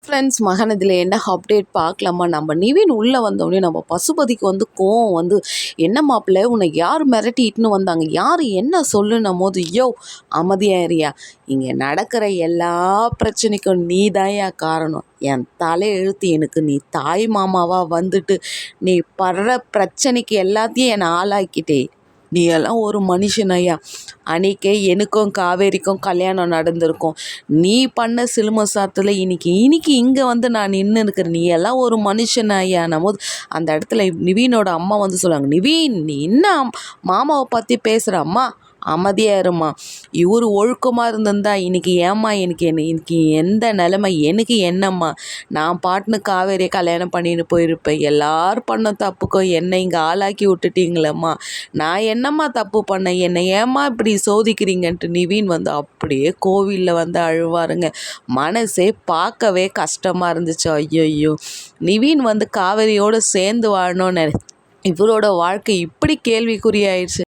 Friends மகன் இதில் என்ன அப்டேட் பார்க்கலாமா? நம்ம நிவின் உள்ளே வந்தோடனே நம்ம பசுபதிக்கு கோவம் என்ன மாப்பிள்ளை உன்னை யார் மிரட்டிட்டுன்னு வந்தாங்க, யார் என்ன சொல்லுன்னும் போது, யோ அமைதியாரியா, இங்கே நடக்கிற எல்லா பிரச்சனைக்கும் நீதாயா காரணம். என் எழுத்து எனக்கு நீ தாய் மாமாவாக வந்துட்டு நீ படுற பிரச்சனைக்கு எல்லாத்தையும் என்னை ஆளாக்கிட்டே. நீ எல்லாம் ஒரு மனுஷன் ஐயா. அன்னைக்கே எனக்கும் காவேரிக்கும் கல்யாணம் நடந்திருக்கும். நீ பண்ண சிலுமசாத்தில் இன்னைக்கு இங்கே நான் நின்று இருக்கிறேன். நீ எல்லாம் ஒரு மனுஷன் ஐயா. போது அந்த இடத்துல நிவீனோட அம்மா சொல்லுவாங்க, நிவீன் நீ என்ன மாமாவை பற்றி பேசுகிற? அம்மா அமைதியாக இருமா. இவர் ஒழுக்கமாக இருந்திருந்தா இன்னைக்கு ஏம்மா இன்னைக்கு எந்த நிலைமை எனக்கு என்னம்மா? நான் பாட்டுன்னு காவேரியை கல்யாணம் பண்ணின்னு போயிருப்பேன். எல்லாரும் பண்ண தப்புக்கும் என்னை இங்கே ஆளாக்கி விட்டுட்டீங்களேம்மா. நான் என்னம்மா தப்பு பண்ணேன்? என்னை ஏம்மா இப்படி சோதிக்கிறீங்கன்ட்டு நிவீன் அப்படியே கோவிலில் அழுவாருங்க. மனசே பார்க்கவே கஷ்டமாக இருந்துச்சு. ஐயோ, நிவீன் காவேரியோடு சேர்ந்து வாழணும்னு இவரோட வாழ்க்கை இப்படி கேள்விக்குறியாயிடுச்சு.